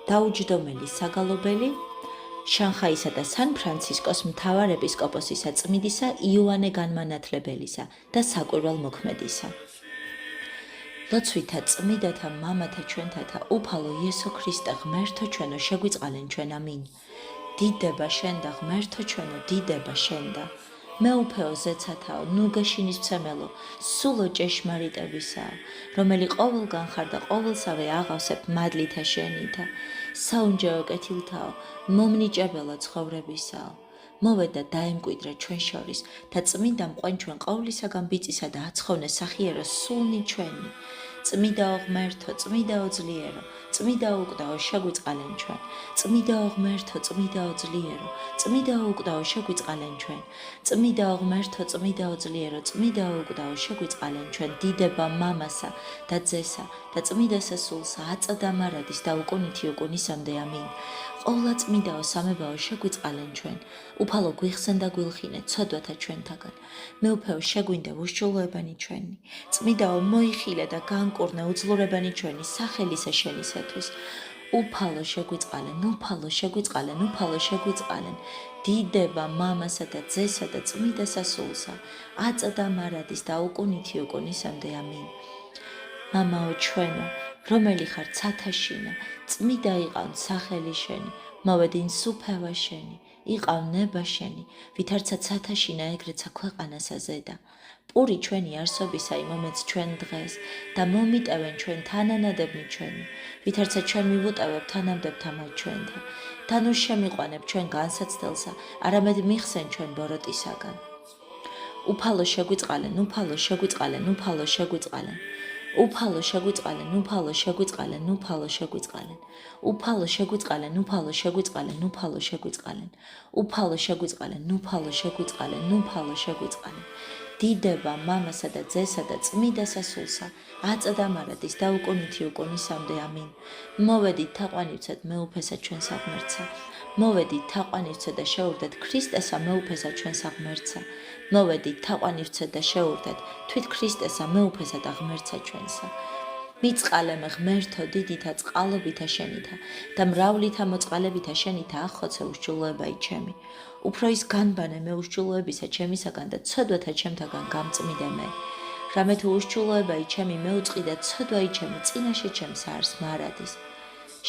დაუჯდომელი საგალობელი, შანხაისა და სან-ფრანცისკოს მთავარ ეპისკოპოსისა წმიდისა იოანე განმანათლებელისა და საკვირველთმოქმედისა. ლოცვითა წმიდათა მამათა ჩვენთათა უფალო იესო ქრისტე ღმერთო ჩვენო შეგვიწყალენ ჩვენ ამინ. დიდება შენ და ღმერთო ჩვენო დიდება შენ და მეუფეო ზეცათაო ნუ გეშინის მცემელო სულო ჭეშმარიტებისაო რომელი ყოველგან ხარ და ყოველსავე აღავსებ მადლითა შენითა საუნჯეო კეთილთაო მომნიჭებელო ცხოვრებისაო მოვედ და დაემკვიდრე ჩვენ შორის და წმინდა მყვენ ჩვენ ყოვლისაგან ბიწისა და აცხოვნე სახიერო სულნი ჩვენი წმიდაო ღმერთო წმიდაო ძლიერო წმიდაო უკდაო შეგვიწყალენ ჩვენ წმიდაო ღმერთო წმიდაო ძლიერო წმიდაო უკდაო შეგვიწყალენ ჩვენ წმიდაო ღმერთო წმიდაო ძლიერო წმიდაო უკდაო შეგვიწყალენ ჩვენ დიდება მამასა და ძესა და წმიდასა სულსა აწა და მარადის და უკუნითი უკუნისამდე ამინ ყოვლა წმიდაო სამებაო შეგვიწყალენ ჩვენ უფალო გვიხსენ და გვილხინე ცოდვათა ჩვენთაგან მეუფეო შეგვინდა უშჩულოებანი ჩვენი წმიდაო მოიხილე და განკურნე უძლურებანი ჩვენი სახელისა შენისათვის უფალო შეგვიწყალენ უფალო შეგვიწყალენ უფალო შეგვიწყალენ დიდება მამასა და ძესა და წმიდასა სულსა აწა და მარადის და უკუნითი უკუნისამდე ამინ მამაო ჩვენო რომელი ხარ ცათაშინა წმიდა იყავ სახელი შენი მოვედინ სუფევა შენი იყავ ნება შენი ვითარცა ცათაშინა ეგრეცა ქვეყანასა ზედა პური ჩვენი არსობისა იმომეც ჩვენ დღეს და მომიტევენ ჩვენ თანანადებნი ჩვენი ვითარცა ჩვენ მივუტევებ თანამდებთა მათ ჩვენთან და ნუ შემიყვანებ ჩვენ განსაცდელსა არამედ მიხსენ ჩვენ ბოროტისაგან უფალო შეგვიწყალენ უფალო შეგვიწყალენ უფალო შეგვიწყალენ უფალო შეგვიწყალენ უფალო შეგვიწყალენ უფალო შეგვიწყალენ უფალო შეგვიწყალენ უფალო შეგვიწყალენ უფალო შეგვიწყალენ უფალო შეგვიწყალენ უფალო შეგვიწყალენ უფალო შეგვიწყალენ დიდება მამასა და ძესა და წმიდასა სულსა აწა და მარადის და უკუნითი უკუნისამდე ამინ მოვედით თაყვანივცეთ მეუფესა ჩვენ საღმერთსა მოვედით თაყვანივცეთ და შეურდეთ ქრისტესა მეუფესა ჩვენ საღმერთსა მოვედით თაყვანივცეთ და შეურდეთ თვით ქრისტესა მეუფესა და ღმერთსა ჩვენსა მიწყალემ ღმერთო დიდითა წყალობითა შენითა და მრავლითა მოწყალებითა შენითა ახოცე უშჩულოებაი ჩემი უფრო ის განბანე მე უშჩულოებისა ჩემისაგან და ცოდვათა ჩემთაგან გამწმიდე მე რამე თუ უშჩულოებაი ჩემი მეუწყი და ცოდვაი ჩემი წინაშე ჩემს არს მარადის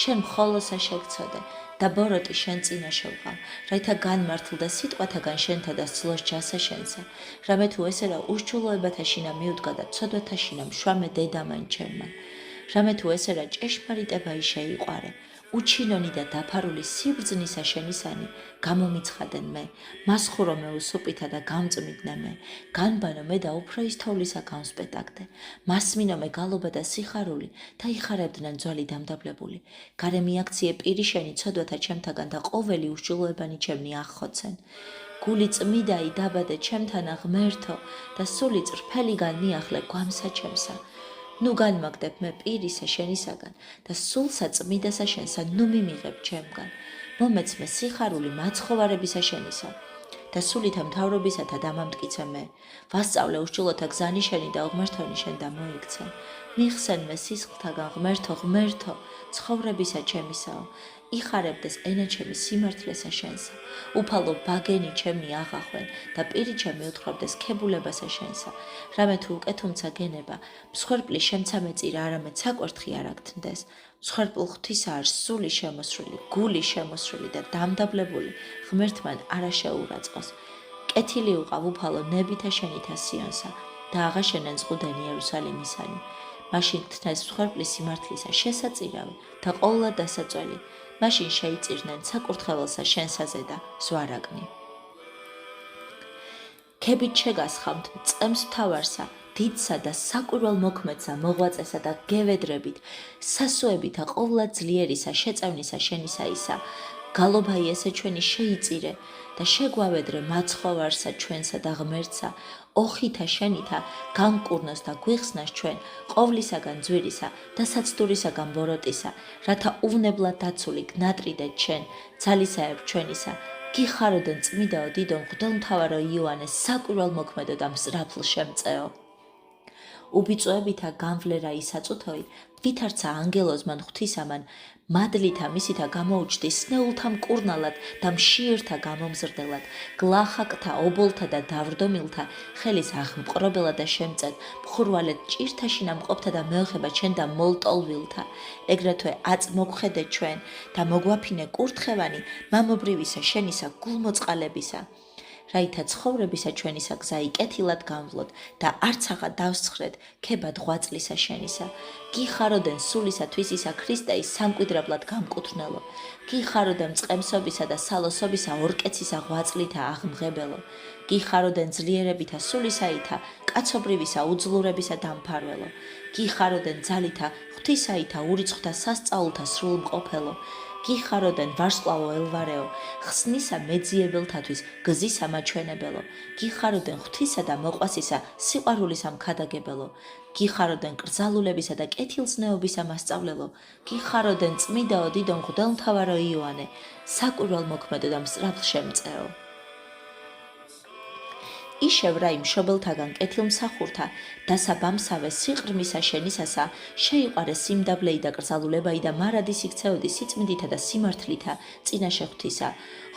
შენ მხოლოსა შეგცოდე და ბოროტი შენ წინაშე ვყავ რაითა განმართლდა სიტყვათაგან შენთა და სძლოს ჯასა შენსა რამე თუ ესე რა უშჩულოებათა შინა მიუდგა და ცოდვათა შინა მშვამე დედამან ჩემმან რამე თუ ესე რა ჭეშმარიტებაი შეიყვარე უჩინონი და დაფარული სიბრძნისა შენისანი გამომიცხადენ მე მასხურო მე უსუპითა და გამწმიდნე მე განბანო მე და უფრო ის თოვლისა გამსპეტაგდე მასმინო მე გალობა და სიხარული და იხარებდნენ ძვალი დამდაბლებული გარე მიაქციე პირი შენი ცოდვათა ჩემთაგან და ყოველი უშჩულოებანი ჩემნი ახხოცენ გული წმიდაი დაბადე ჩემთანა ღმერთო და სული წრფელიგან მიახლე გვამსა ჩემსა ნუ განმაგდებ მე პირისა შენისაგან და სულსა წმიდასა შენსა ნუ მიმიღებ ჩემგან მომეცმე სიხარული მაცხოვარებისა შენისა და სულითა მთავრობისათა დამამტკიცე მე ვასწავლე უშჩულოთა გზანი შენი და ღმერთონი შენ და მოიქცე მიხსენ მე სისხლთაგან ღმერთო ღმერთო ცხოვრებისა ჩემისაო იხარებდეს ენა ჩემი სიმართლესა შენსა უფალო ბაგენი ჩემი აღახვენ და პირი ჩემი უთხრობდეს ქებულებასა შენსა რამე თუ უკეთუმცა გენება მსხვერპლი შემცამე წირა არამედ საკვერთხი არ აგთნდეს მსხვერპლ ღვთისა არ სული შემოსრული გული შემოსრული და დამდაბლებული ღმერთმან არა შეურაცხოს კეთილი უყავ უფალო ნებითა შენითა სიონსა და აღაშენენ ზღუდენი იერუსალიმისანი მაშინ გთნეს მსხვერპლი სიმართლისა შესაწირავი და ყოვლა დასაწველი მაშინ შეიწირნენ საკურთხეველსა შენსაზე და ზვარაგნი ქებით შეგასხამთ წემს მთავარსა დიდსა და საკვირველთმოქმედსა მოღვაწესა და გევედრებით სასოებითა ყოვლა ძლიერისა შეწევნისა შენისა ისა გალობაი ესე ჩვენი შეიწირე და შეგვავედრე მაცხოვარსა ჩვენსა და ღმერთსა ოხითა შენითა განკურნოს და გვიხსნას ჩვენ ყოვლისაგან ძვირისა და საცდურისაგან ბოროტისა რათა უვნებლად დაცული გნატრიდეთ ჩვენ ძალისაებ ჩვენისა გიხაროდენ წმიდაო დიდო მღვდელმთავარო იოანეს საკვირველთმოქმედო და მსრაფლ შემწეო უბიწოებითა განვლერა ისაწუთოი ვითარცა ანგელოზ მან ღვთისამან, მადლითა მისითა გამოუჩდი სნეულთა მკურნალად და მშიერთა გამომზრდელად, გლახაკთა, ობოლთა და დავრდომილთა ხელის აღმპყრობელად და შემწედ, მხურვალედ ჭირთაში ნამყოფთა და მეოხება ჩვენ და მოლტოლვილთა, ეგრეთვე აწმოგხედე ჩვენ და მოგვაფინე კურთხევანი მამობრივისა შენისა გულმოწყალებისა. რაითა ცხოვრებისა ჩვენისა გზა იკეთილად გამვლოდ და არცაღა დავსცხრეთ ქებად ღვაწლისა შენისა. გიხაროდენ სულისათვის ისა ქრისტეის სამკვიდრებლად გამკუთვნელო. გიხაროდენ წყემსობისა და სალოსობისა ორკეცისა ღვაწლითა აღმღებელო. გიხაროდენ ძლიერებითა სულისაითა კაცობრივისა უძლურებისა დამფარველო. გიხაროდენ ძალითა ღვთისაითა ურიცხთა სასწაულთა სრულმყოფელო. გიხაროდენ ვარსკვლავო ელვარეო, ხსნისა მეძიებელთათვის გზისა მაჩვენებელო. გიხაროდენ ღვთისა და მოყვასისა სიყვარულისა მქადაგებელო. გიხაროდენ კრძალულებისა და კეთილწნეობისა მასწავლელო. გიხაროდენ წმიდაო დიდო მღვდელმთავარო იოანე, საკვირველმოქმედო და მსწრაფლ შემწეო. ისევ რა იმ მშობელთაგან კეთილმსახურთა დასაბამსავე სიყრმისა შენისასა შეიყვარე სიმდაბლეი და კრძალულებაი და მარადი სიქცეოდი სიწმიდითა და სიმართლითა წინაშე ღვთისა,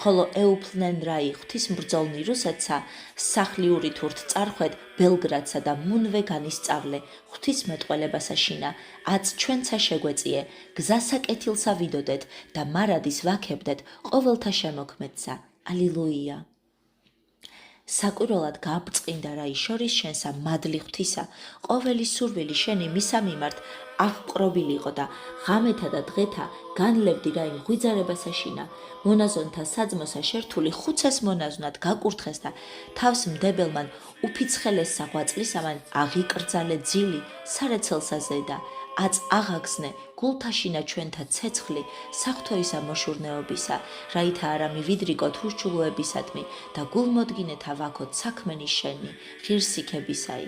ხოლო ეუფლნენ რაი ღვთისმბრძოლნი რუსეთსა, სახლიური თურთ წარხვედ ბელგრადსა და მუნვე განისწავლე ღვთისმეტყველებასა შინა, აც ჩვენცა შეგვეწიე, გზასა კეთილსა ვიდოდეთ და მარადის ვაქებდეთ ყოველთა შემოქმედსა. ალილუია. საკვირველად გააბწყინდა რა შორის შენსა მადლი ღვთისა, ყოველი სურვილი შენი მისა მიმართ აღპყრობილიყო და ღამეთა და დღეთა განლებდი რა იმ ღვიძარებასა შინა, მონაზონთა საძმოსა შერთული ხუცეს მონაზვნად გაკურთხეს და თავს მდებელმან უფიცხელესსა ღვაწლისამან აღიკრძალე ძილი სარეცელსა ზედა, აც აღაგზნე გულთაშინა ჩვენთა ცეცხლი საღვთოისა მოშურნეობისა, რაითა არა მივიდრიკოთ უშჩულოებისადმი და გულმოდგინეთა ვაქოთ საქმენი შენი ღირსიქებისაი.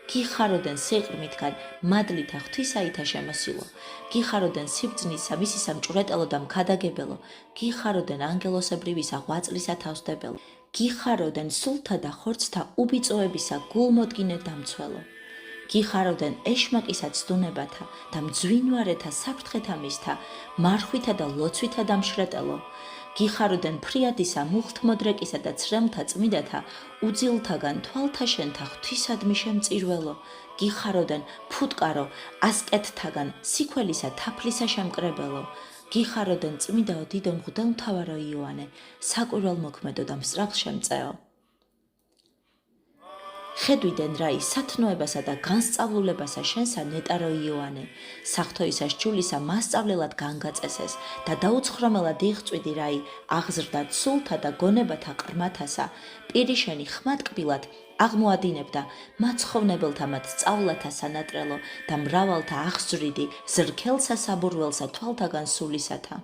გიხაროდენ სიყრმითგან მადლითა ღვთისაითა შემოსილო. გიხაროდენ სიბრძნისა მისისა მჭვრეტელო და მქადაგებელო. გიხაროდენ ანგელოსებრივისა ღვაწლისა თავსდებელო. გიხაროდენ სულთა და ხორცთა უბიწოებისა გულმოდგინე დამცველო. გიხაროდენ ეშმაკისა ცდუნებათა და მძვინვარეთა საფრთხეთა მისთა, მარხვითა და ლოცვითა დამშრეტელო. გიხაროდენ ფრიადისა, მუხთმოდრეკისა და ცრემლთა წმიდათა, უძილთაგან თვალთა შენთა ღვთისადმი შემწირველო. გიხაროდენ ფუტკარო, ასკეთთაგან სიქველისა თაფლისა შემკრებელო. გიხაროდენ წმიდაო დიდო მღვდელმთავარო იოანე, საკვირველმოქმედო და მსწრაფლ შემწეო. ხედვიდან რა ის სათნოებასა და განსწავლულებასა შენსა ნეტარო იოანე, საღვთოისა სჯულისა მასწავლელად განგაწესეს და დაუცხრომელად იღწვიდი რა აღზრდად სულთა და გონებათა ყრმათასა, პირი შენი ხმატკბილად აღმოადინებდა მაცხოვნებელთა მათ სწავლათა სანატრელო და მრავალთა აღსჯვრიდი ზრქელსა საბურველსა თვალთაგან სულისათა.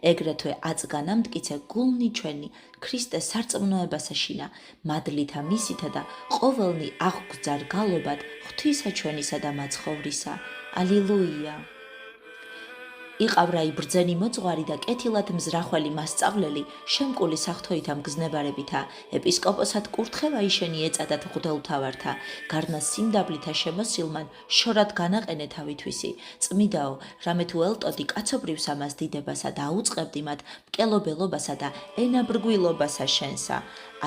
ეგრეთვე აწგანამტკიცე გულნი ჩვენი ქრისტეს სარწმუნოებასა შინა, მადლითა მისითა და ყოველნი აღგვძარ გალობად ღვთისა ჩვენისა და მაცხოვრისა. ალილუია. იყავრა იბრძენი მოძღვარი და კეთილად მზრახველი მასწავლელი, შემკული საღვთოითა მგზნებარებითა, ეპისკოპოსად კურთხევა იშენი ეწადათ მღვდელმთავართა, გარნა სიმდაბლითა შემოსილმან შორად განაყენე თავითვისი, წმიდაო, რამე თუ ელტოდი კაცობრივის ამას დიდებასა და აუწყებდი მათ მკელობელობასა და ენაბრგვილობასა შენსა,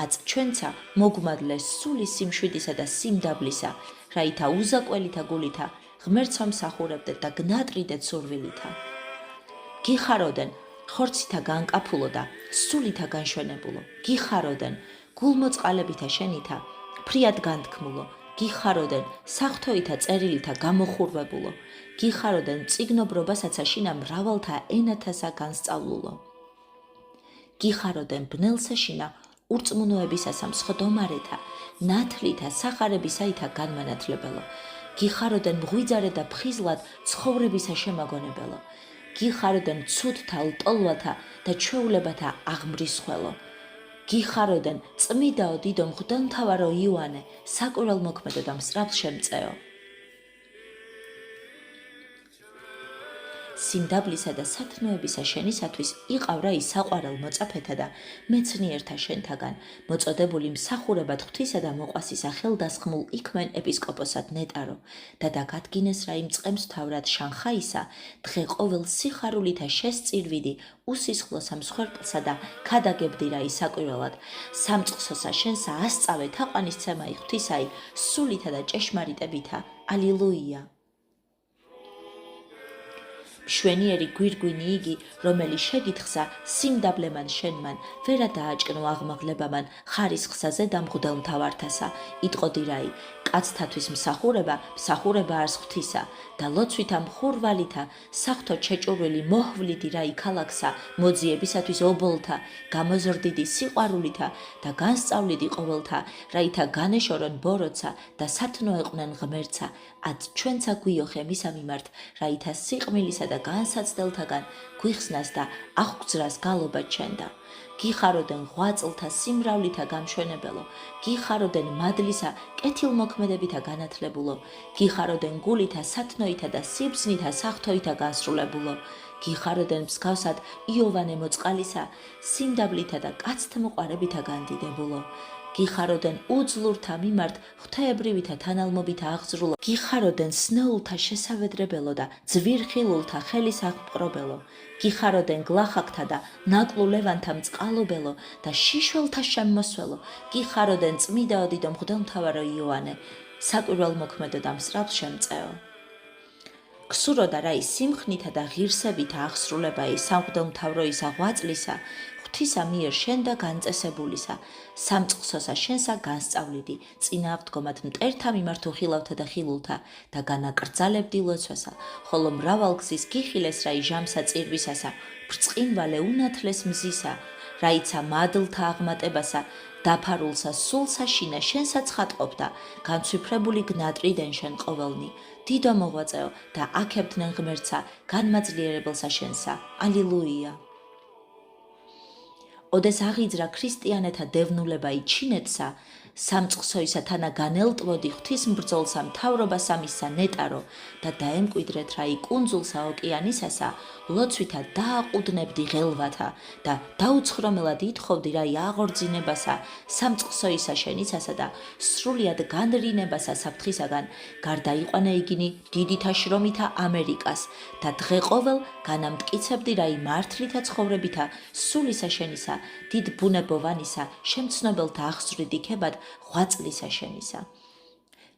აც ჩვენცა მოგმადლეს სული სიმშვიდისა და სიმდაბლისა, რაითა უზაკველითა გულითა ღმერთს ვამსახურებდეთ და გნატრიდეთ სურვილითა. გიხაროდენ ხორცითა განკაფულო და სულითა განშვენებულო. გიხაროდენ გულმოწყალებითა შენითა ფრიად განთქმულო. გიხაროდენ საღვთოითა წერილითა გამოხურვებულო. გიხაროდენ წიგნობრობასაცა შინა მრავალთა ენათასა განსწავლულო. გიხაროდენ ბნელსა შინა ურწმუნოებისასა მსხდომარეთა, ნათლითა სახარებისაითა განმანათლებელო. გიხაროდენ მღვიძარე და ფხიზლად ცხოვრებისა შემაგონებელო. გიხაროდენ ცუდთა ლტოლვათა და ჩვეულებათა აღმრისხველო. გიხაროდენ წმიდაო დიდო მღვდელმთავარო იოანე, საკვირველმოქმედო და მსწრაფლ შემწეო. სიმდაბლისა და სათნოებისა შენისათვის იყავრა ის საყვარელ მოწაფეთა და მეცნიერთა შენთაგან, მოწოდებული მსახურებად ღვთისა და მოყვასისა ხელდასხმულ იქმენ ეპისკოპოსად ნეტარო და დაგადგინეს რა იმ წყემსთავრად შანხაისა, დღე ყოველ სიხარულითა შესწირვიდი უსისხლოსა მსხვერპლსა და ქადაგებდი რა ისაკვირველად, სამწყსოსა შენსა ასწავე თაყვანისცემაი ღვთისაი, სულითა და ჭეშმარიტებითა. ალილუია. მშვენიერი გვირგვინი იგი, რომელიც შეგითხსა სიმდაბლემან შენმან, ვერა დააჭკნო აღმაღლებამან, ხარისხსა ზედა მღვდელმთავართასა, იტყოდი რაი, კაცთათვის მსახურება არს ღვთისა და ლოცვითა მხურვალითა, საღვთო ჩეჭურვილი მოჰვლიდი რაი ქალაქსა, მოძიებისათვის ობოლთა, გამოზრდიდი სიყვარულითა და განსწავლიდი ყოველთა, რაითა განეშორონ ბოროტსა და სათნოეყვნენ ღმერთსა, ად ჩვენცა გვიოხე მისა მიმართ, რაითა სიყმილისა და განსაცდელთაგან გვიხსნას და აღგვძრას გალობა ჩენდა. გიხაროდენ ღვაწლთა სიმრავლითა გამშვენებელო, გიხაროდენ მადლისა კეთილმოქმედებითა განათლებულო, გიხაროდენ გულითა სათნოითა და სიბრძნითა საღვთოითა განსრულებულო, გიხაროდენ მსგავსად იოვანე მოწყალისა, სიმდაბლითა და კაცთმოყვარე비თა განდიდებულო. გიხაროდენ უძლურთა მიმართ ღვთაებრივითა თანალმობითა აღზრულო, გიხაროდენ სნეულთა შესავედრებელო და ძვირხილულთა ხელის აღპყრობელო, გიხაროდენ გლახაკთა და ნაკლულევანთა მწყალობელო და შიშველთა შემოსველო, გიხაროდენ წმიდაო დიდო მღვდელმთავარო იოანე, საკვირველმოქმედო და მსრავლ შემწეო. ქსუროდა რა ის სიმხნითა და ღირსებითა აღსრულება ის სამღვდელმთავროისა ღვაწლისა, ღვთისა მიერ შენ და განწესებულისა, სამწყსოსა შენსა განსწავლიდი, წინააღდგომად მტერთა მიმართ უხილავთა და ხილულთა და განაკრძალებდი ლოცვასა, ხოლო მრავალგზის გიხილეს რა ჟამსა წირვისასა, ბრწყინვალე უნათლეს მზისა, რაიცა მადლთა აღმატებასა, დაფარულსა სულსა შინა შენსა ცხადყოფდა, განცვიფრებული გნატრიდან შენ ყოველნი, დიდო მოღვაწეო და აქებდნენ ღმერთსა, განმაძლიერებელსა შენსა. ალილუია. ოდეს აღიძრა ქრისტიანეთა დევნულება იჩინეთსა, სამწყსოისა თანა განელტვოდი ღვთისმბრძოლსა მთავრობასა მისსა ნეტარო და დაემკვიდრეთ რა კუნძულსა ოკეანისასა, ლოცვითა დააყუდნებდი ღელვათა და დაუცხრომელად ითხოვდი რა აღორძინებასა, სამწყსოისა შენისასა და სრულიად განრინებასა საფრთხისაგან, გარდაიყვანე იგინი დიდითა შრომითა ამერიკას და დღე ყოველ განამტკიცებდი რა მართლითა ცხოვრებითა სულისა შენისა, დიდ ბუნებოვანისა, შემცნობელთა აღზრდით იქებად ღვაწლისა შენისა.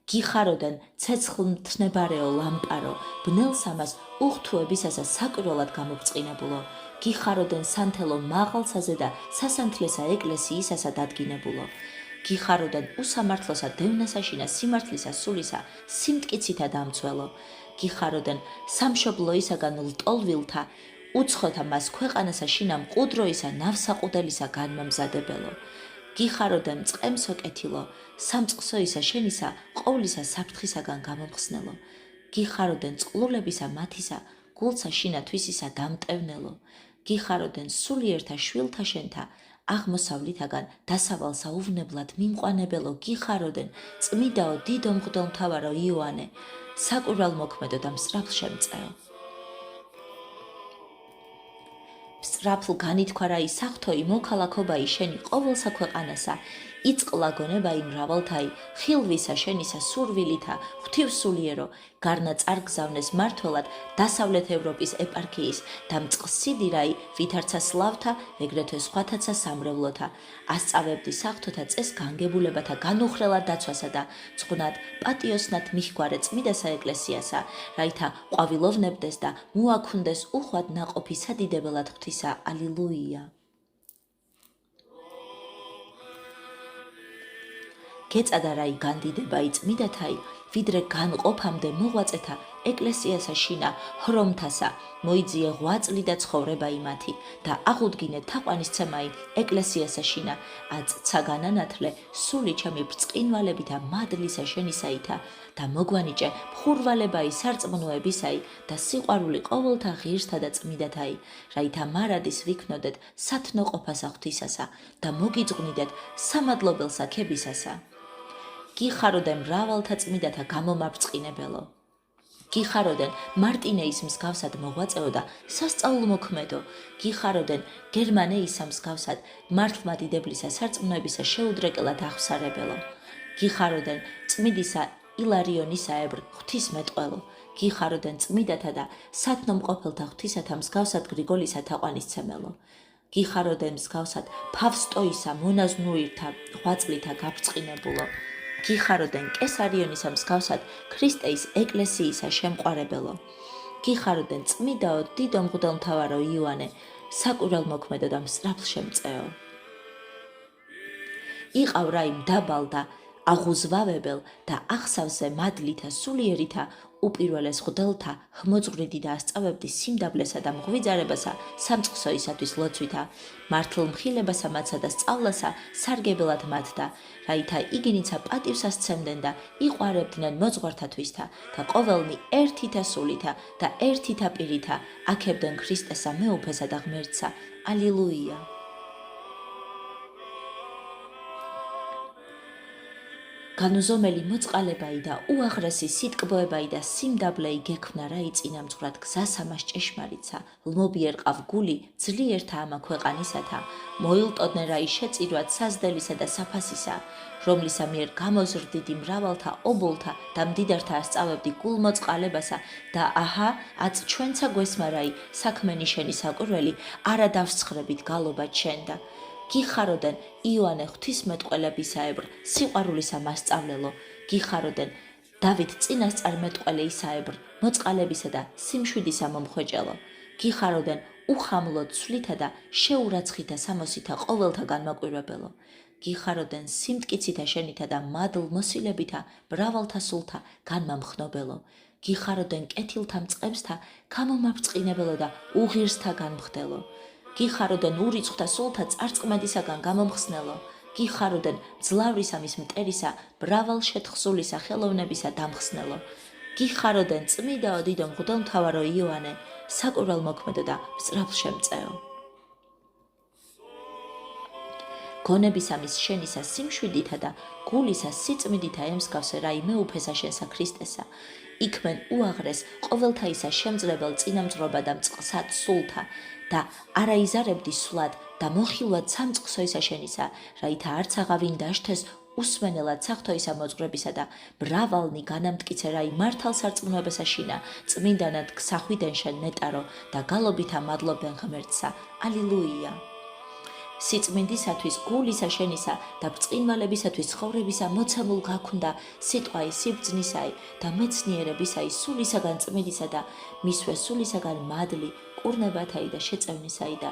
გიხაროდენ ცეცხლმთნებარეო ლამპარო, ბნელს ამას უღვთუებისასა საკვირველად გამობრწყინებულო, გიხაროდენ სანთელო მაღალსაზე და სასანთლესა ეკლესიისასა დადგინებულო, გიხაროდენ უსამართლოსა დევნასაშინა სიმართლისა სულისა სიმტკიცითა დამცველო, გიხაროდენ სამშობლოისაგან ლტოლვილთა უცხოთა მას ქვეყანასა შინა მყუდროისა ნავსაყუდელისა განმამზადებელო, გიხაროდენ წყემსო კეთილო, სამწყსოისა შენისა ყოვლისა საფრთხისაგან გამომხსნელო, გიხაროდენ წყლულებისა მათისა გულსა შინა თვისისა დამტევნელო, გიხაროდენ სულიერთა შვილთა შენთა აღმოსავლითაგან დასავალსა უვნებლად მიმყვანებელო, გიხაროდენ წმიდაო დიდო მღვდელმთავარო იოანე, საკვირველმოქმედო და მსრაფლ შემწეო. მსრაფლ განითქვა რა ის საღვთოი მოქალაქობაი შენი ყოველსა ქვეყანასა, იწყლა გონებაი მრავალთაი, ხილვისა შენისა სურვილითა, ღვთივსულიერო, გარნა წარგზავნეს მართველად დასავლეთ ევროპის ეპარქიის და მწყსიდი რაი ვითარცა სლავთა, ეგრეთვე სხვათაცა სამრევლოთა, ასწავებდი საღვთოთა წეს განგებულებათა განუხრელად დაცვასა და წყვნად პატიოსნად მიჰგვარე წმიდასა ეკლესიასა, რაითა ყვავილოვნებდეს და მოაქუნდეს უხვად ნაყოფი სადიდებელად ღვთისა. ალილუია. გეწადა რაი განდიდებაი წმიდათაი, ვიდრე განყოფამდე მოღვაწეთა ეკლესიასა შინა ჰრომთასა, მოიძიე ღვაწლი და ცხოვრება იმათი და აღუდგინე თაყვანისცემაი ეკლესიასა შინა, აწცა განანათლე სული ჩემი ბრწყინვალებითა მადლისა შენისაითა და მოგვანიჭე მხურვალებაი სარწმუნოებისაი და სიყვარული ყოველთა ღირსთა და წმიდათაი, რაითა მარადის ვიქნოდეთ სათნოყოფასა ღვთისასა და მოგიძღვნიდეთ სამადლობელსა ქებისასა. გიხაროდე მრავალთა წმიდათა გამომაბრწყინებელო, გიხაროდენ მარტინეის მსგავსად მოღვაწეო და სასწაულმოქმედო, გიხაროდენ გერმანეისა მსგავსად მართლმადიდებლისა სარწმუნოებისა შეუდრეკელად აღსარებელო, გიხაროდენ წმიდისა ილარიონისაებრ ღვთისმეტყველო, გიხაროდენ წმიდათა და სათნომყოფელთა ღვთისათა მსგავსად გრიგოლისა თაყვანისცემელო, გიხაროდენ მსგავსად ფავსტოისა მონაზვნუირთა ღვაწლითა გაბრწყინებულო, გიხაროდენ კესარიონისა მსგავსად ქრისტეის ეკლესიისა შემყარებელო, გიხაროდენ წმიდაო დიდო მღვდელმთავარო იოანე, საკვირველმოქმედო და მსწრაფლშემწეო. იყავ რაიმ დაბალ და აღუზვავებელ და ახსავზე მადლითა სულიერითა უპირველეს ღვდელთა ხმოძღვრიდი და ასწავებდი სიმდაბლესა და მღვიძარებასა სამწყსოისათვის ლოცვითა, მართლმხილებასა მათსა და სწავლასა სარგებელად მათდა, რაითა იგინიცა პატივსა სცემდნენ და იყვარებდნენ მოძღვართათვისთა და ყოველნი ერთითა სულითა და ერთითა პირითა აქებდნენ ქრისტესა მეუფესა და ღმერთსა. ალილუია. განუზომელი მოწყალებայի და უაღრესი სიტკბოებայի და სიმდაბლეი გექმნა რა იწინამძღვრად გზას ამას ჭეშმარიცა, ლმობიერყავ გული ძლიერთა ამა ქვეყანისათა, მოილტოდნენ რა შეწირვად საზდელისა და საფასისა, რომლისა მიერ გამოზრდიდი მრავალთა ობოლთა და მდიდართა ასწავებდი გულმოწყალებასა და აჰა, აც ჩვენცა გვესმარაი საქმენი შენი საკვირველი არა დავსცხრებით გალობა ჩვენ და გიხაროდენ იოანე ღვთისმეტყველებისაებრ სიყვარულისა მასწავლელო, გიხაროდენ დავით წინასწარმეტყველეისაებრ მოწყალებისა და სიმშვიდისა მომხვეჭელო, გიხაროდენ უხამლოდ ცვლითა და შეურაცხითა სამოსითა ყოველთა განმაკვირვებელო, გიხაროდენ სიმტკიცითა შენითა და მადლ მოსილებითა მრავალთა სულთა განმამხნობელო, გიხაროდენ კეთილთა მწყებსთა გამომაბრწყინებელო და უღირსთა განმხდელო, გიხაროდენ ურიცხთა სულთა წარწმედისაგან გამომხსნელო, გიხაროდენ მძლავრისამის მტერისა მრავალ შეთხსულისა ხელოვნებისა დამხსნელო, გიხაროდენ წმიდაო დიდო მღვდელმთავარო იოანე, საკვირველმოქმედო და მსწრაფლშემწეო. გონებისამის შენისა სიმშვიდითა და გულისა სიწმიდითა ემსგავსე რაიმე უფესა შენსა ქრისტესა, იქმენ უაღრეს ყოველთაისა შემძლებელ წინამძღვრობა და მწყსად სულთა და არაიზარებდი სვლად და მოხილვად სამწყსოისა შენისა, რაითა არც აღავინ დაშთეს უსმენელად საფრთხოისა მოძღვრებისა და მრავალნი განამტკიცე რაი მართალ სარწმუნოებასა შინა, წმინდანად გსახვიდენ შენ ნეტარო და გალობითა მადლობდნენ ღმერთსა. ალილუია. სიწმინდისათვის გულისა შენისა და ბრწყინვალებისათვის ცხოვრებისა მოცემულ გაქუნდა სიტყვაი სიბრძნისაი და მეცნიერებისაი სულისაგან წმიდისა და მისვე სულისაგან მადლი კურნებათაი და შეწევნისაი და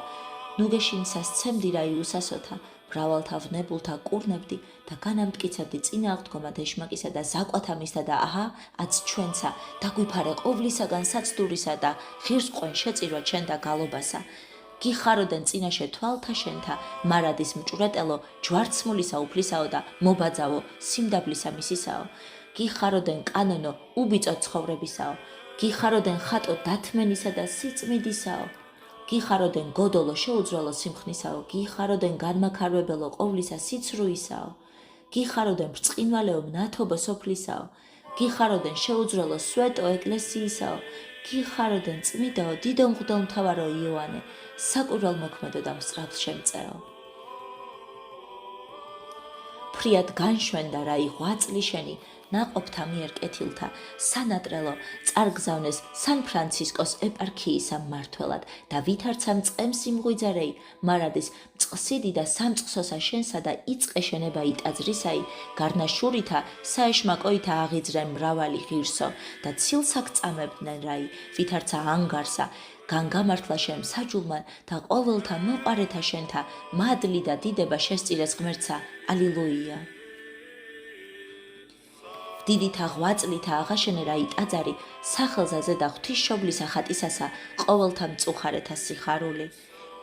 ნუგეშინსა სცემდი რაი უსასოთა მრავალთა ვნებულთა კურნებდი და განამტკიცებდი წინააღდგომად ეშმაკისა და ზაკვათამისა და აჰა, აც ჩვენცა დაგვიფარე ყოვლისაგან საცდურისა და ღირსყვენ შეწირვა ჩვენ და გალობასა. გიხაროდენ წინაშე თვალთა შენთა მარადის მჭვრეტელო ჯვარცმულისა უფლისაო და მობაძავო სიმდაბლისა მისისაო, გიხაროდენ კანონო უბიწო ცხოვრებისაო, გიხაროდენ ხატო დათმენისა და სიწმიდისაო, გიხაროდენ გოდოლო შეუძრალო სიმხნისაო, გიხაროდენ განმაქარვებელო ყოვლისა სიცრუისაო, გიხაროდენ ბრწყინვალეო მნათობო სოფლისაო, გიხაროდენ შეუძრალო სვეტო ეკლესიისაო, გიხაროდენ წმიდაო დიდო მღვდელმთავარო იოანე, საკვირველმოქმედო და მსწრაფლშემწეო. ფრიად განშვენდა რა იღვაწლი შენი ნაყოფთა მიერ კეთილთა სანატრელო წარგზავნეს სან ფრანცისკოს ეპარქიისა მმართველად და ვითარცა მწყემსი მღვიძარეი მარადის მწყსიდი და სამწყსოსა შენსა და იწყე შენება იტაძრისაი გარნაშურითა საეშმაკოითა აღიძრენ მრავალი ღირსო და ცილსაკ წამებდნენ რაი ვითარცა ანგარსა განგამართლა შენ საჯულმან და ყოველთა მოყარეთა შენთა მადლი და დიდება შესწირეს ღმერთსა. ალილუია. დიდითა ღვაწლითა აღაშენე რაი ტაძარი სახელზე ზედა ღვთისმშობლისა ხატისასა ყოველთა მწუხარეთა სიხარული.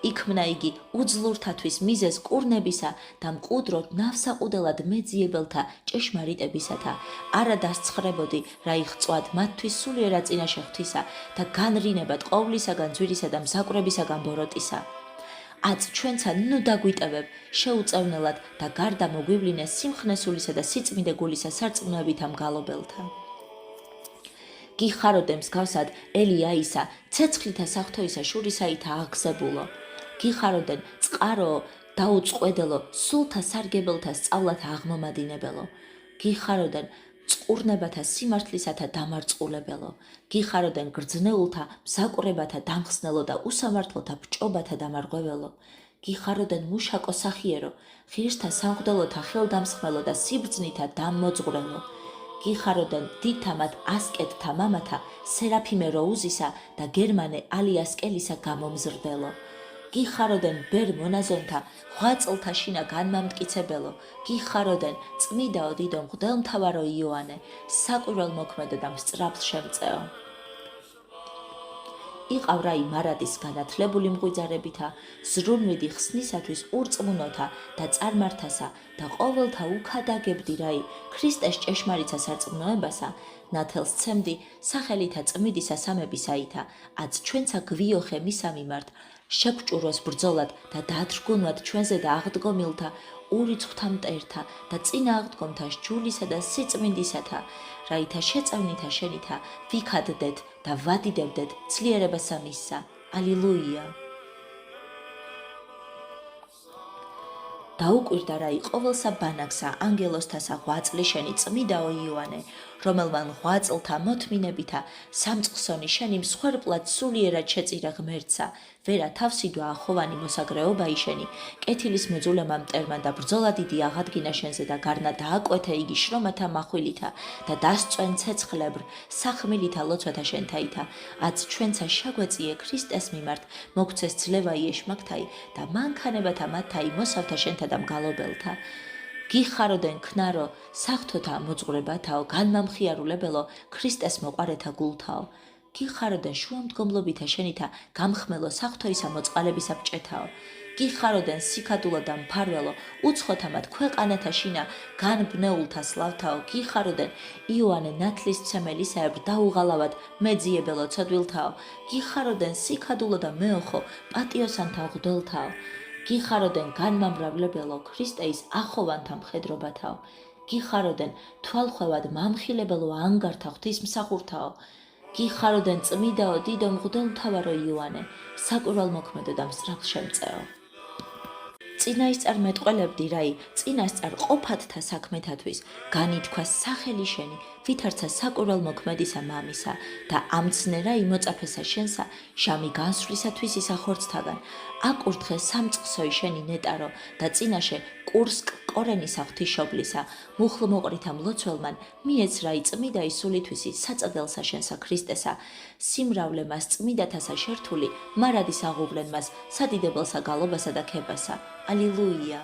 იქმნა იგი უძლურთათვის მიზეზ კურნებისა და მყუდროდ ნავსაყუდელად მეძიებელთა ჭეშმარიტებისათა არა დასცხრებოდი რა იღწვად მათთვის სულიერა წინაშე ღვთისა და განრინებად ყოვლისაგან ძვირისა და მზაკვრებისაგან ბოროტისა. აც ჩვენცა ნუ დაგვიტევებ შეუწევნელად და გარდა მოგვივლინეს სიმხნესულისა და სიწმიდე გულისა სარწმუნოებითა მგალობელთა. გიხაროდე მსგავსად ელიაისა, ცეცხლითა საფრთხოისა შურისაითა აღგზებულო. გიხაროდენ წყარო დაუწყვედელო, სულთა სარგებელთა სწავლათ აღმომადინებელო. გიხაროდენ წყურნებათა სიმართლისათა დამარწყულებელო. გიხაროდენ გრძნეულთა მსაკურებათა დამხსნელო და უსამართლოთა ბჭობათა დამარღვეველო. გიხაროდენ მუშაკო სახიერო, ღირსთა სამღვდელოთა ხელდამსხმელო და სიბრძნითა დამმოძღვრელო. გიხაროდენ დიდთა მათ ასკეტთა მამათა, სერაფიმე როუზისა და გერმანე ალიასკელისა გამომზრდელო. გიხაროდენ ბერ მონაზონთა, ღვაწლთა შინა განმამტკიცებელო. გიხაროდენ წმიდაო დიდო მღვდელმთავარო იოანე, საკვირველმოქმედო და მსწრაფლ შემწეო. იყავ რაი მარადის განათლებული მღვიძარებითა, ზრუნვიდი ხსნისათვის ურწმუნოთა და წარმართასა და ყოველთა უქადაგებდი რაი ქრისტეს ჭეშმარიცა სარწმუნოებასა, ნათელს ცემდი სახელითა წმიდისა სამებისაითა, აც ჩვენცა გვიოხე მისა მიმართ, შეგვჭუროს ბრძოლად და დათრგუნვად ჩვენზე და აღდგომილთა ურიცხვთა მტერთა და წინა აღდგომთა სჯულისა და სიწმინდისათა, რაითა შეწევნითა შენითა ვიქადდეთ და ვადიდებდეთ ძლიერებასა მისსა. ალილუია. დაუკვირდა რაი ყოველსა ბანაკსა ანგელოსთასა ღვაწლი შენი წმიდაო იოანე, რომელმან ღვაწლთა მოთმინებითა სამწყსონი შენი მსხვერპლად სულიერად შეწირა ღმერთსა, ვერა თავსიდვა ახოვანი მოსაგრეობა იშენი, კეთილის მოძულემა მტერმა და ბრძოლა დიდი აღადგინა შენზე და გარნა დააკვეთა იგი შრომათა מחვილითა და დასწვენ ცეცხლებრ სახმილითა ლოცვათა შენთაითა, აც ჩვენცა შეგვეწიე ქრისტეს მიმართ, მოგცეს ძლევა იეშმაკთაი და მანქანებათა მათთაი მოსავთა შენთა და მგალობელთა. გიხაროდენ ქნარო, საღვთოთა მოძღვრებათაო, განმამხიარულებელო, ქრისტეს მოყარეთა გულთაო. გიხაროდენ შუამდგომლობითა შენითა გამხმელო საღვთოისა მოწყალებისა ბჭეთაო. გიხაროდენ სიქადულო და მფარველო, უცხოთა მათ ქვეყანათა შინა განბნეულთა სლავთაო. გიხაროდენ იოანე ნათლისმცემელისაებრ დაუღალავად მეძიებელო ცოდვილთაო. გიხაროდენ სიქადულო და მეოხო პატიოსანთა მღვდელთაო. გიხაროდენ განმამრავლებელო ქრისტეის ახოვანთა მხედრობათაო. გიხაროდენ თვალხვევად მამხილებელო ანგართა ღვთისმსახურთაო. გიხაროდენ წმიდაო დიდო მღვდელმთავარო იოანე, საკვირველმოქმედო და მსწრაფლ შემწეო. წინასწარ მეტყველებდი რაი წინასწარ ყოფათთა საქმეთათვის განითქვა სახელი შენი, ვითარცა საკვირველმოქმედისა მამისა და ამცნე რაი მოწაფესა შენსა შამი განსვლისათვის ისა ხორცთაგან. აკურთხე სამწყსოი შენი ნეტარო და წინაშე კურსკ კორენისა ღვთისმშობლისა, მუხლმოყრითა მლოცველმან მიეც რაი წმიდაი სულითვისი საწადელსა შენსა ქრისტესა, სიმრავლე მას წმიდათასა შერთული, მარადის აღუვლენ მას სადიდებელსა გალობასა და ქებასა. ალილუია.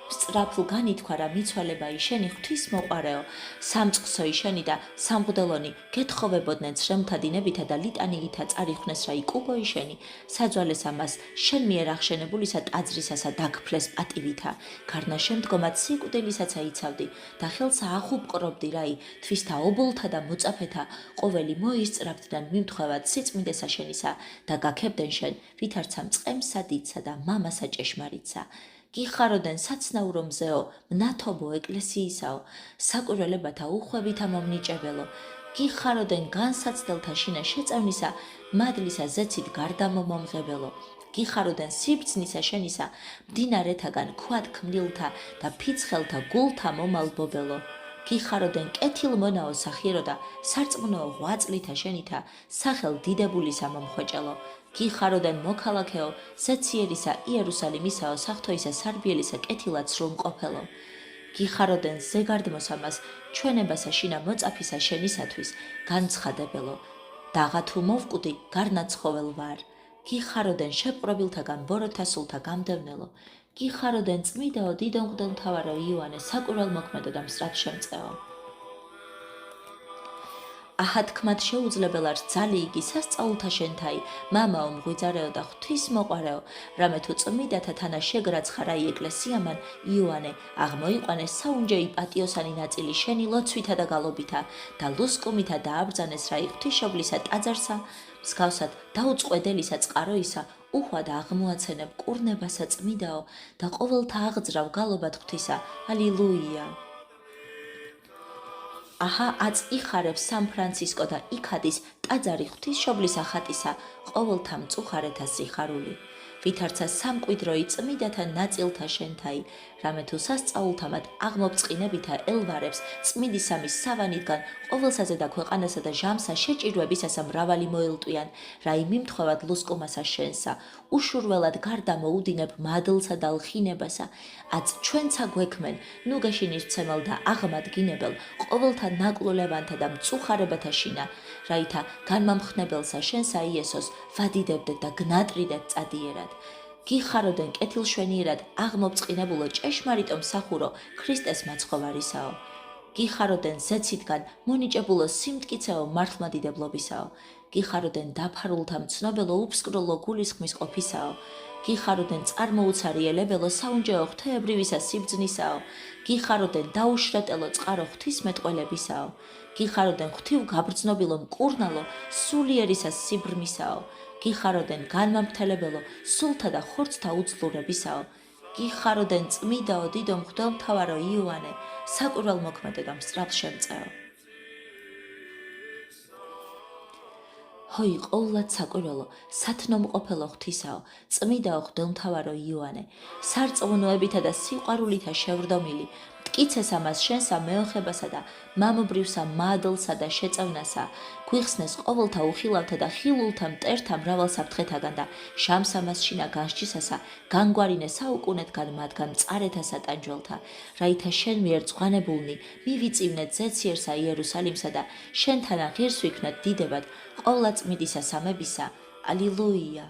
სწრაფლ განითქვა რა მიცვალებაი შენი ღვთისმოყარეო, სამწყსოი შენი და სამღვდელონი გეთხოვებოდნენ ცრემთა დინებითა და ლიტანიითა წარიხვნეს რა იკუგოი შენი, საძვალესა მას შენ მიერ აღშენებულისა ტაძრისასა დაგფლეს პატივითა, გარნა შემდგომად სიკვდილისაცა იცავდი და ხელსა ახუპყრობდი რაი თვისთა ობოლთა და მოწაფეთა ყოველი მოისწრაფდნან მიმთხვევად სიწმინდესა შენისა და გაქებდნენ შენ ვითარცა მწყემსა დიდსა და მამასა ჭეშმარიტსა. გიხაროდენ საცნაურო მზეო, მნათობო ეკლესიისაო, საკვირველებათა უხვევითა მომნიჭებელო. გიხაროდენ განსაცდელთა შინა შეწევნისა, მადლისა ზეცით გარდამომომღებელო. გიხაროდენ სიბრძნისა შენისა, მდინარეთაგან ქვად ქმნილთა და ფიცხელთა გულთა მომალბობელო. გიხაროდენ კეთილმონაო სახირო და სარწმუნოო ღვაწლითა შენითა, სახელ დიდებულისა მომხვეჭელო. გიხაროდენ მოქალაქეო, სეციერისა იერუსალიმისაო, საღვთოისა სარბიელისა კეთილად სრულმყოფელო. გიხაროდენ ზეგარდმოსამას ჩვენებასა შინა მოწაფისა შენისათვის განცხადებელო. დაღა თუ მოვკვდი გარნაცხოველ ვარ. გიხაროდენ შეპყრობილთაგან ბოროტთა სულთა გამდევნელო. გიხაროდენ წმიდაო დიდო მღვდელმთავარო იოანე, საკვირველმოქმედო და მსრაფლ შემწეო. აჰათქმად შეუძლებელად ძალი იგი სასწაულთა შენთაი, მამაო მღვიძარეო და ღვთისმოყარეო, რამე თუ წმიდათა თანა შეგრაცხარაი ეკლესიამან იოანე, აღმოიყვანეს საუნჯეი პატიოსანი ნაწილი შენი ლოცვითა და გალობითა და ლუსკუმითა დააბრძანეს რაი ღვთისმშობლისა ტაძარსა, მსგავსად დაუწყვედელისა წყაროისა, უხვად აღმოაცენებ კურნებასა წმიდაო და ყოველთა აღძრავ გალობად ღვთისა. ალილუია. აჰა აწ იხარებს სან-ფრანცისკო და იქადის ტაძარი ღვთისმშობლის ახატისა ყოველთა მწუხარეთა სიხარული. ვითარცა სამკვიდრო იწმიდათა ნაწილთა შენთაი, რამე თუ სასწაულთამად აღმოფწყინებითა ელვარებს წმინდი სამის სავანიდან ყოველსაზე და ქვეყანასა და ჟამსა შეჭირვებისასა მრავალი მოელტვიან, რაი მიმთხვევად ლუსკუმასა შენსა, უშურველად გარდა მოუდინებ მადლსა და ლხინებასა, აც ჩვენცა გვექმენ, ნუ გაშინისცემელ და აღმადგინებელ, ყოველთა ნაკლულებანთა და მწუხარებათა შინა, რაითა განმამხნებელსა შენსა იესოს ვადიდებდეთ და გნატრიდეთ წადიერად. გიხაროდენ კეთილშვენიერად აღმოფწყინებულო ჭეშმარიტო მსახურო ქრისტეს მაცხოვარისაო. გიხაროდენ ზეცითგან მონიჭებულო სიმტკიცეო მართლმადიდებლობისაო. გიხაროდენ დაფარულთა მცნობელო უფსკროლო გულისხმის ყოფისაო. გიხაროდენ წარმოუცარიელებელო საუნჯეო ღვთაებრივისა სიბძნისაო. გიხაროდენ დაუშრეტელო წყარო ღვთისმეტყველებისაო. გიხაროდენ ღვთივ გაბრძნობილო მკურნალო სულიერისა სიბრმისაო. გიხაროდენ განმამფრთელებელო სულთა და ხორცთა უძლურებისაო. გიხაროდენ წმიდაო დიდო მღვდელმთავარო იოანე, საკვირველმოქმედო და მსწრაფშემწეო. ჰოი ყოვლად საკვირველო, სათნომყოფელო ღვთისაო, წმიდაო მღვდელმთავარო იოანე, სარწმუნოებითა და სიყვარულითა შევრდომილი, მტკიცეს ამას შენსა მეოხებასა და მამობრივსა მადლსა და შეწევნასა, გვიხსნეს ყოველთა უხილავთა და ხილულთა მტერთა მრავალ საფრთხეთაგან და შამსამას შინა განსჯისასა, განგვარინე საუკუნეთგან მათგან მწარეთა სატანჯველთა, რაითა შენ მიერ წვანებულნი მივიწივნეთ ზეციერსა იერუსალიმსა და შენთანა ღირს ვიქნათ დიდებად ყოვლადწმიდისა სამებისა. ალილუია.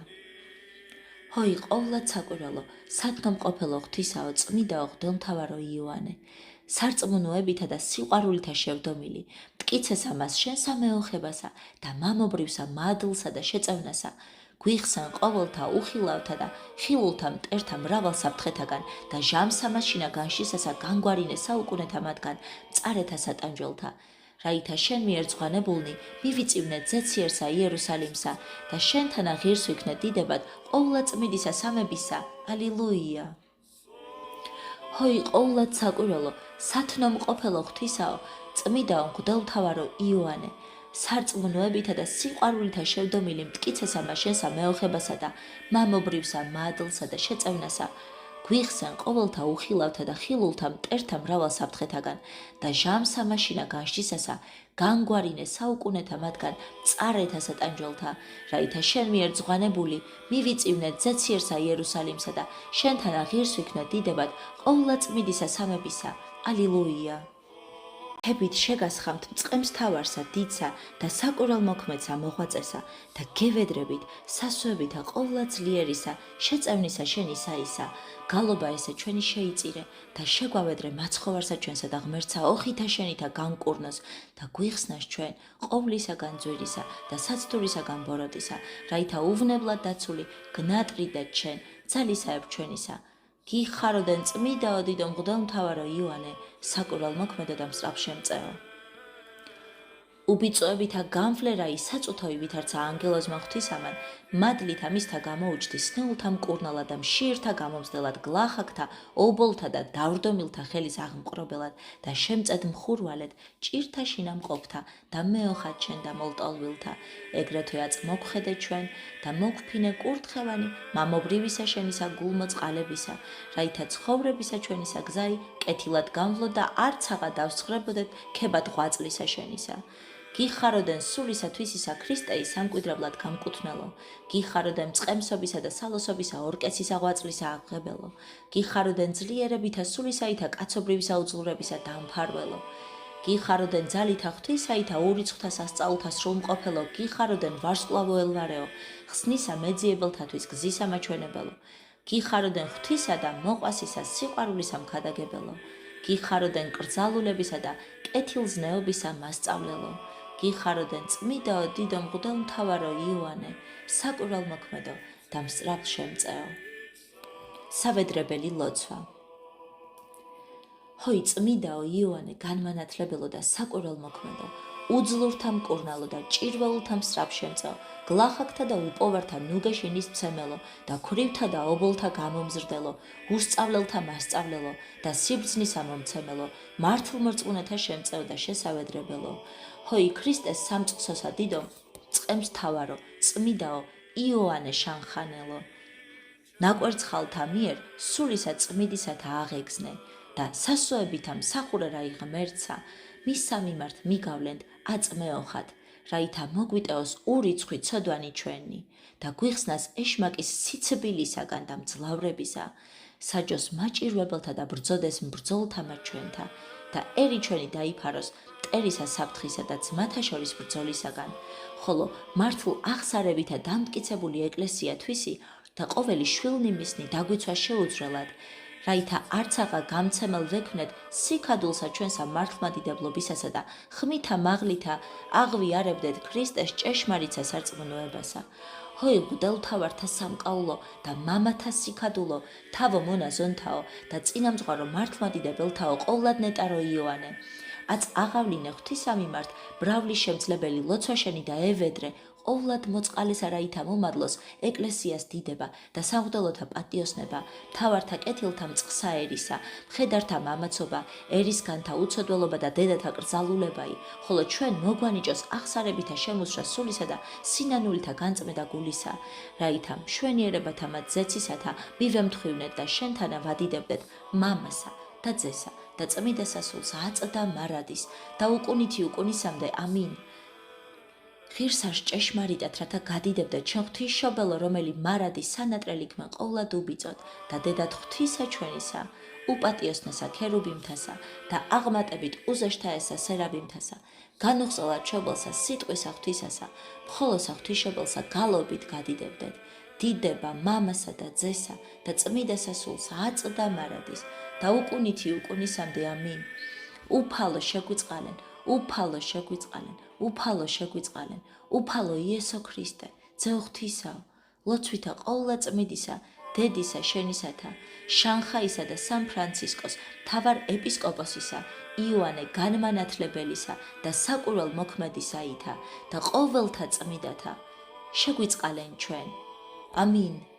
ჰოი ყოვლად საკვირველო, სათნომყოფელო ღვთისაო, წმიდაო მღვდელმთავარო იოანე, სარწმუნოებითა და სიყვარულითა შევდომილი, მტკიცეს ამას შენსა მეოხებასა და მამობრივსა მადლსა და შეწევნასა, გვიხსენ ყოველთა უხილავთა და ხილულთა მტერთა მრავალ საფრთხეთაგან და ჟამსამას შინა განშისასა განგვარინე საუკუნეთა მათგან მწარეთა სატანჯველთა, რაითა შენ მიერ წვანებულნი მივიწივნეთ ზეციერსა იერუსალიმსა და შენთანა ღირს ვიქნეთ დიდებად ყოვლადწმიდისა სამებისა. ალილუია. ჰოი ყოვლად საკვირველო, სათნომყოფელო ღვთისაო, წმიდაო მღვდელმთავარო იოანე, სარწმუნოებითა და სიყვარულითა შევდომილი მტკიცეს ამას შენსა მეოხებასა და მამობრივსა მადლსა და შეწევნასა, გვიხსენ ყოველთა უხილავთა და ხილულთა მტერთა მრავალ საფრთხეთაგან და ჟამსამას შინა განსჯისასა, განგვარინე საუკუნეთა მათგან მწარეთა სატანჯველთა, რაითა შენ მიერ წვანებული მივიწივნეთ ზეციერსა იერუსალიმსა და შენთანა ღირს ვიქნეთ დიდებად ყოვლადწმიდისა სამებისა. ალილუია. ჰებით შეგასხამთ მწყემსთავარსა დიდსა და საკვირველმოქმედსა მოღვაწესა და გევედრებით სასუებითა ყოვლადძლიერისა შეწევნისა შენისაისა, გალობა ესე ჩვენი შეიწირე და შეგვავედრე მაცხოვარსა ჩვენსა და ღმერთსა ოხითა შენითა განკურნოს და გვიხსნას ჩვენ ყოვლისაგან ძვირისა და საცდურისაგან ბოროტისა, რაითა უვნებლად დაცული გნატრიდეთ ჩვენ ძალისაებ ჩვენისა. გიხაროდენ წმიდაო დიდო მღვდელმთავარო იოანე, საკვირველმოქმედო და მსწრაფშემწეო. უბიწოებითა გამფლერაი საწუთოი ვითარცა ანგელოზმა ღვთისამან, მადლით ამისთა გამოუჯდი სნეულთა მკურნალად და მშიერთა გამომსდელად გლახაკთა, ობოლთა და დავრდომილთა ხელის აღმყრობელად და შემწედ მხურვალედ, ჭირთა შინა მყოფთა და მეოხად შენ და მოლტოლვილთა, ეგრეთვე აწ მოგხედე ჩვენ და მოგფინე კურთხევანი მამობრივისა შენისა გულმოწყალებისა, რაითა ცხოვრებისა ჩვენისა გზაი კეთილად გამვლო და არცაღა დავსხრებოდეთ ქებად ღვაწლისა შენისა. გიხაროდენ სულისა თვისისა ქრისტეი სამკვიდრებლად გამკუთვნელო, გიხაროდენ წყემსობისა და სალოსობისა ორკესისა ღვაწლისა აღღებელო, გიხაროდენ ძლიერებითა სულისაითა კაცობრივისა უძლურებისა დამფარველო, გიხაროდენ ძალითა ღვთისაითა ურიცხთა სასწაულთა სრულმყოფელო, გიხაროდენ ვარსკვლავო ელვარეო, ხსნისა მეძიებელთათვის გზისა მაჩვენებელო, გიხაროდენ ღვთისა და მოყვასისა სიყვარულისა მქადაგებელო, გიხაროდენ კრძალულებისა და კეთილზნეობისა მასწავლელო, გიხაროდენ წმიდაო დიდო მღვდელმთავარო იოანე, საკვირველმოქმედო და მსწრაფშემწეო. სავედრებელი ლოცვა. ჰოი წმიდაო იოანე, განმანათლებელო და საკვირველმოქმედო, უძლურთა მკურნალო და ჭირველთა მსრაფშემწეო, გლახაკთა და უპოვართა ნუგეშინის მცემელო და ქვრივთა და ობოლთა გამომზრდელო, უსწავლელთა მასწავლელო და სიბრძნისა მომცემელო, მართლმორწმუნეთა შემწეო და შესავედრებელო. ჰოი ქრისტეს სამწყსოსა დიდო, წყემს თავარო, წმიდაო, იოანე შანხანელო. ნაკვერცხალთა მიერ სულისა წმიდისათა აღეგზნე და სასოებითა მსახურე რა იღმერცა, მის სამიმართ მიგავლენთ აწმეოხად, რაითა მოგვიტეოს ურიცხვი ცოდვანი ჩვენი და გვიხსნას ეშმაკის სიცბილისაგან და მძლავრებისა, საჯოს მაჭირვებელთა და ბრძოდეს mbრძოლთამა ჩვენთა და ერი ჩვენი დაიფაროს მტერისა საფრთხისა და ძმათა შორის ბრძოლისაგან, ხოლო მართლ აღსარებითა დამტკიცებული ეკლესია თვისი და ყოველი შვილნიმისნი დაგვიცვა შეუძრელად, რაითა არცაღა გამცემელ ვექვნეთ სიქადულსა ჩვენსა მართლმადიდებლობისასა და ხმითა მაღლითა აღვიარებდეთ ქრისტეს ჭეშმარიტ სასარწმუნოებასა. ჰოი მღვდელმთავართა სამკაულო და მამათა სიქადულო, თავო მონა ზონთაო და წინამძღვარო მართლმადიდებელთაო ყოვლად ნეტარო იოანე. აც აღავლინე ღვთისა მიმართ ბრავლის შემძლებელი ლოცვაშენი და ევედრე, ყოვლად მოწყალესა რაითა მომადლოს ეკლესიას დიდება და სამღვდელოთა პატიოსნება, მთავართა კეთილთა მწყსა ერისა, მხედართა მამაცობა, ერისგანთა უცოდველობა და დედათა კრძალულებაი, ხოლო ჩვენ მოგვანიჭოს აღსარებითა შემოსრა სულისა და სინანულითა განწმედა გულისა, რაითა მშვენიერებათა მათ ზეცისათა მივემთხვივნეთ და შენთანა ვადიდებდეთ მამასა და ძესა და წმიდა სასულს აწდა მარადის და უკუნითი უკუნისამდე ამინ. ღირსარს ჭეშმარიტად რათა გადიდებდეთ ჩვენ ღვთისმშობელო, რომელი მარადის სანატრელი ქმენ ყოვლად უბიწოთ და დედად ღვთისა ჩვენისა, უპატიოსნესა ქერუბიმთასა და აღმატებით უზეშთაესა სერაბიმთასა, განუხსელად ჩობელსა სიტყვისა ღვთისასა, მხოლოსა ღვთისმშობელსა გალობით გადიდებდეთ. დიდება მამასა და ძესა და წმიდა სასულსა აწდა მარადის და უკუნითი უკუნისამდე ამინ. უფალო შეგვიწყალენ, უფალო შეგვიწყალენ, უფალო შეგვიწყალენ, უფალო იესო ქრისტე, ძე ღვთისაო, ლოცვითა ყოვლა წმიდისა, დედისა შენისათა, შანხაისა და სამ ფრანცისკოს, მთავარ ეპისკოპოსისა, იოანე განმანათლებელისა და საკურველ მოქმედისაითა და ყოველთა წმიდათა, შეგვიწყალენ ჩვენ. ამინ.